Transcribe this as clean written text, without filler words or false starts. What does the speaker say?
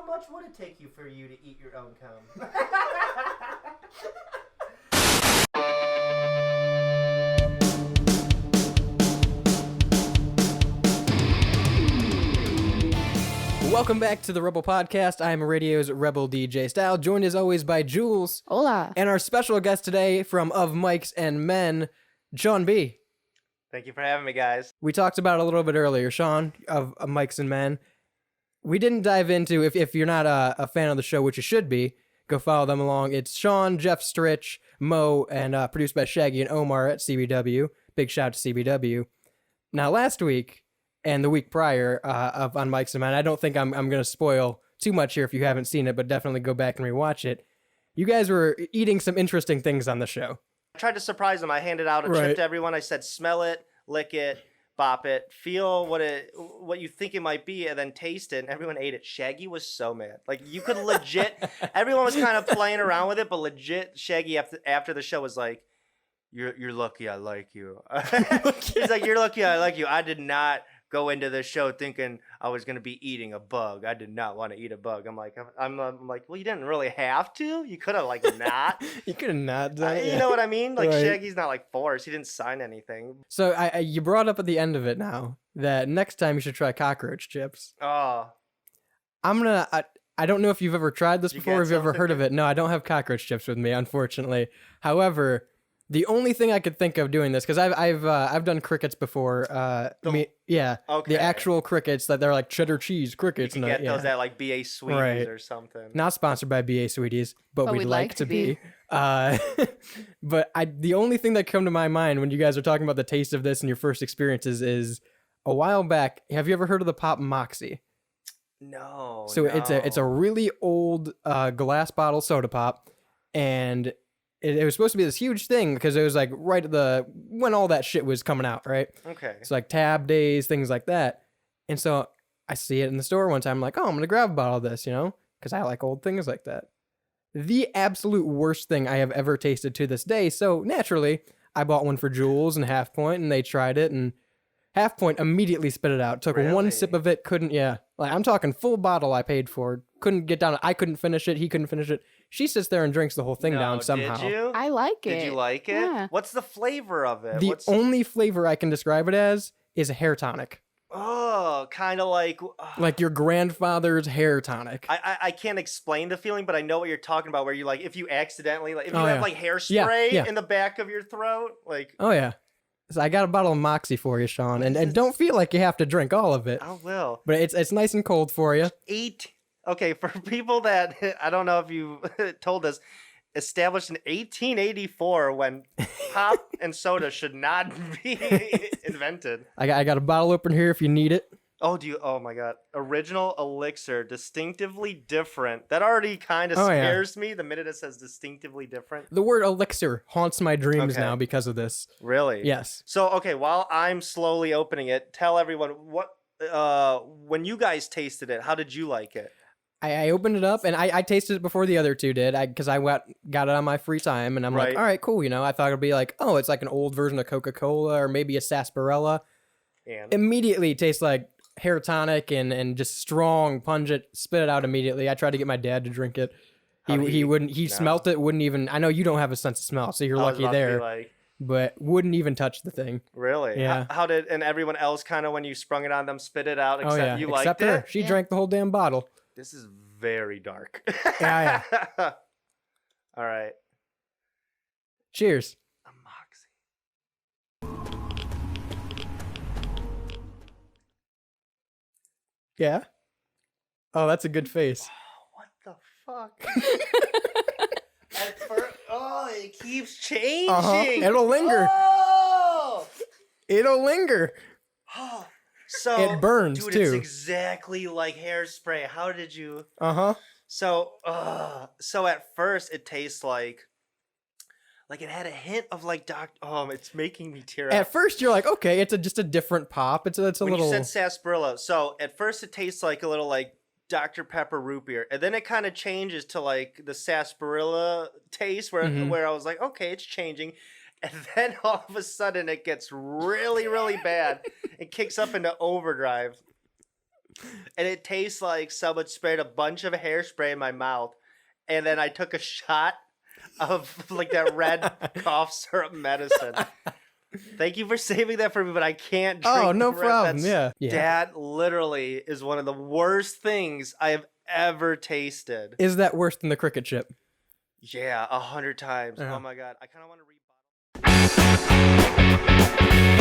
How much would it take you for you to eat your own cum? Welcome back to the Rebel Podcast. I am radio's Rebel DJ Style, joined as always by Jules. Hola. And our special guest today from Of Mics and Men, Sean B. Thank you for having me, guys. We talked about it a little bit earlier, Sean, of Mics and Men. We didn't dive into, if you're not a fan of the show, which you should be, go follow them along. It's Sean, Jeff Stritch, Mo, and produced by Shaggy and Omar at CBW. Big shout out to CBW. Now, last week, and the week prior on Mics and Men, I don't think I'm going to spoil too much here if you haven't seen it, but definitely go back and rewatch it. You guys were eating some interesting things on the show. I tried to surprise them. I handed out a chip to everyone. I said, smell it, lick it, bop it, feel what you think it might be, and then taste it, and everyone ate it. Shaggy was so mad. Like, you could legit, everyone was kind of playing around with it, but legit, Shaggy after the show was like, you're lucky I like you. He's like, you're lucky I like you. I did not go into the show thinking I was going to be eating a bug. I did not want to eat a bug. I'm like, well, you didn't really have to. You could have, like, not. You could have not done it. You know what I mean? Like, Shaggy's not, like, forced. He didn't sign anything. So you brought up at the end of it now that next time you should try cockroach chips. Oh. I don't know if you've ever tried this before or if you've ever heard of it. No, I don't have cockroach chips with me, unfortunately. However, the only thing I could think of doing this, because I've done crickets before. Okay. The actual crickets that they're like cheddar cheese crickets. You can get those at like BA Sweeties or something. Not sponsored by BA Sweeties, but we'd like to be. But the only thing that come to my mind when you guys are talking about the taste of this and your first experiences is a while back. Have you ever heard of the pop Moxi? No. So it's a really old glass bottle soda pop, and it was supposed to be this huge thing because it was like right at when all that shit was coming out, right? Okay. It's like tab days, things like that. And so I see it in the store one time. I'm like, oh, I'm going to grab a bottle of this, because I like old things like that. The absolute worst thing I have ever tasted to this day. So naturally, I bought one for Jules and Half Point, and they tried it, and Half Point immediately spit it out. Took one sip of it, like I'm talking full bottle I paid for. Couldn't get down. I couldn't finish it. He couldn't finish it. She sits there and drinks the whole thing down somehow. Did you? I like it. Did you like it? Yeah. What's the flavor of it? The only flavor I can describe it as is a hair tonic. Oh, kind of like... like your grandfather's hair tonic. I can't explain the feeling, but I know what you're talking about, where you like, if you accidentally, if you have like hairspray in the back of your throat, like... Oh, yeah. So I got a bottle of Moxi for you, Sean, and don't feel like you have to drink all of it. I will. But it's nice and cold for you. Okay, for people that, I don't know if you told us, established in 1884 when pop and soda should not be invented. I got a bottle opener here if you need it. Oh my God. Original elixir, distinctively different. That already kind of scares me the minute it says distinctly different. The word elixir haunts my dreams now because of this. Really? Yes. So, okay, while I'm slowly opening it, tell everyone when you guys tasted it, how did you like it? I opened it up, and I tasted it before the other two did, because I got it on my free time, and I'm like, all right, cool, I thought it'd be like, oh, it's like an old version of Coca-Cola, or maybe a sarsaparilla. And immediately it tastes like hair tonic and just strong, pungent, spit it out immediately. I tried to get my dad to drink it. He wouldn't, smelt it, wouldn't even, I know you don't have a sense of smell, so you're lucky there, but wouldn't even touch the thing. Really? Yeah. How did, and everyone else kind of, when you sprung it on them, spit it out, except you liked it? Her. She drank the whole damn bottle. This is very dark. Yeah. All right. Cheers. A Moxi. Yeah? Oh, that's a good face. What the fuck? At first, it keeps changing. It'll linger. Oh! It'll linger. So it burns dude, too. It's exactly like hairspray. How did you? So at first it tastes like it had a hint of like it's making me tear up. At first you're like, okay, it's just a different pop. It's a when little. You said sarsaparilla. So at first it tastes like a little like Dr. Pepper root beer, and then it kind of changes to like the sarsaparilla taste, where I was like, okay, it's changing. And then all of a sudden it gets really, really bad. It kicks up into overdrive. and it tastes like someone sprayed a bunch of hairspray in my mouth, and then I took a shot of like that red cough syrup medicine. Thank you for saving that for me, but I can't drink. Oh, no problem. Yeah. That literally is one of the worst things I have ever tasted. Is that worse than the cricket chip? Yeah, 100 times. Yeah. Oh my God. I kind of want to read.